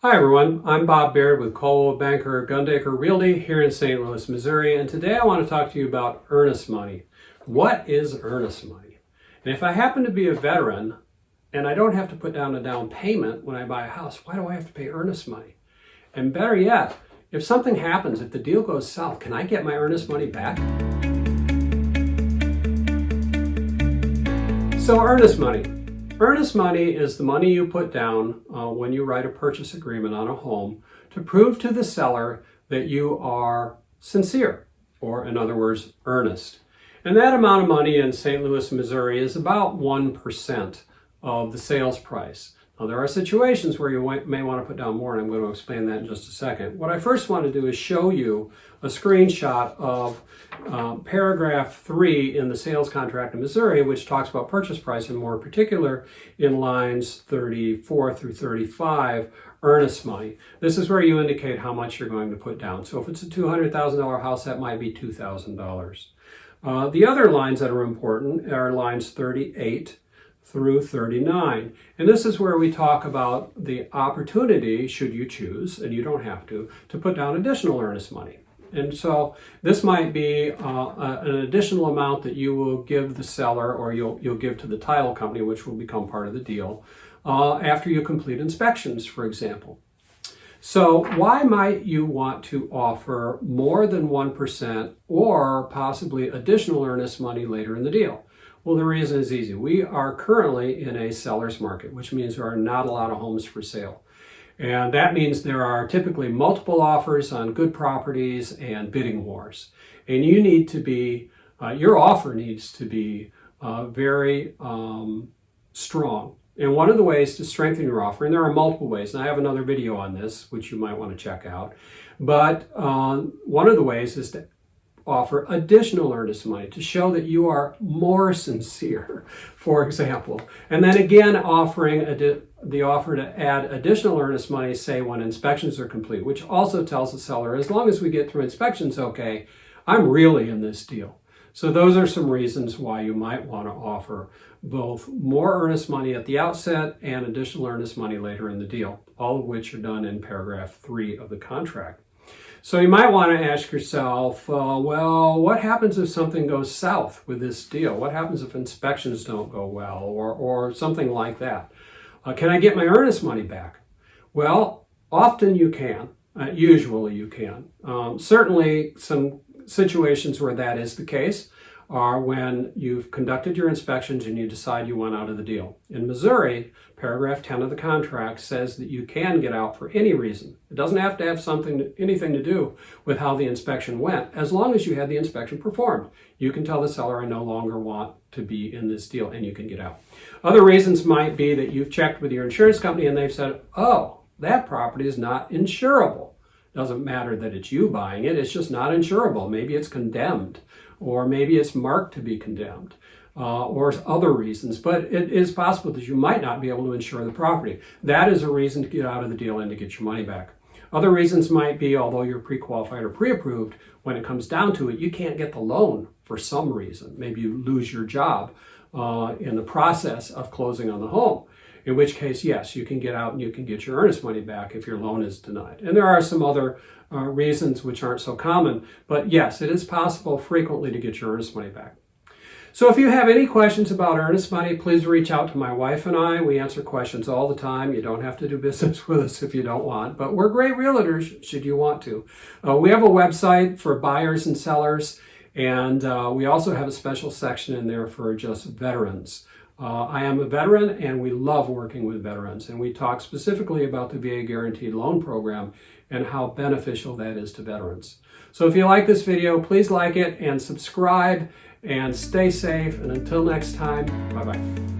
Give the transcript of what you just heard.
Hi everyone, I'm Bob Baird with Coldwell Banker Gundaker Realty here in St. Louis, Missouri, and today I want to talk to you about earnest money. What is earnest money? And if I happen to be a veteran and I don't have to put down a down payment when I buy a house, why do I have to pay earnest money? And better yet, if something happens, if the deal goes south, can I get my earnest money back? So earnest money. Earnest money is the money you put down when you write a purchase agreement on a home to prove to the seller that you are sincere, or in other words, earnest. And that amount of money in St. Louis, Missouri is about 1% of the sales price. Now, there are situations where you may want to put down more, and I'm going to explain that in just a second. What I first want to do is show you a screenshot of paragraph 3 in the sales contract in Missouri, which talks about purchase price, and more in particular in lines 34 through 35, earnest money. This is where you indicate how much you're going to put down. So if it's a $200,000 house, that might be $2,000. The other lines that are important are lines 38 through 39. And this is where we talk about the opportunity, should you choose, and you don't have to put down additional earnest money. And so this might be an additional amount that you will give the seller, or you'll give to the title company, which will become part of the deal, after you complete inspections, for example. So why might you want to offer more than 1% or possibly additional earnest money later in the deal? Well, the reason is easy. We are currently in a seller's market, which means there are not a lot of homes for sale. And that means there are typically multiple offers on good properties and bidding wars. And you need to be, your offer needs to be very strong. And one of the ways to strengthen your offer, and there are multiple ways, and I have another video on this, which you might want to check out, but one of the ways is to offer additional earnest money to show that you are more sincere, for example. And then again, offering the offer to add additional earnest money, say when inspections are complete, which also tells the seller, as long as we get through inspections okay, I'm really in this deal. So those are some reasons why you might want to offer both more earnest money at the outset and additional earnest money later in the deal, all of which are done in paragraph 3 of the contract. So you might want to ask yourself, well, what happens if something goes south with this deal? What happens if inspections don't go well, or something like that? Can I get my earnest money back? Well, often you can. Usually you can. Certainly some situations where that is the case are when you've conducted your inspections and you decide you want out of the deal. In Missouri, paragraph 10 of the contract says that you can get out for any reason. It doesn't have to have anything to do with how the inspection went, as long as you had the inspection performed. You can tell the seller, I no longer want to be in this deal, and you can get out. Other reasons might be that you've checked with your insurance company and they've said, oh, that property is not insurable. Doesn't matter that it's you buying it, it's just not insurable. Maybe it's condemned, or maybe it's marked to be condemned, or other reasons. But it is possible that you might not be able to insure the property. That is a reason to get out of the deal and to get your money back. Other reasons might be, although you're pre-qualified or pre-approved, when it comes down to it, you can't get the loan for some reason. Maybe you lose your job in the process of closing on the home. In which case, yes, you can get out and you can get your earnest money back if your loan is denied. And there are some other reasons which aren't so common, but yes, it is possible frequently to get your earnest money back. So if you have any questions about earnest money, please reach out to my wife and I. We answer questions all the time. You don't have to do business with us if you don't want, but we're great realtors should you want to. We have a website for buyers and sellers, and we also have a special section in there for just veterans. I am a veteran, and we love working with veterans, and we talk specifically about the VA Guaranteed Loan Program and how beneficial that is to veterans. So if you like this video, please like it and subscribe, and stay safe, and until next time, bye-bye.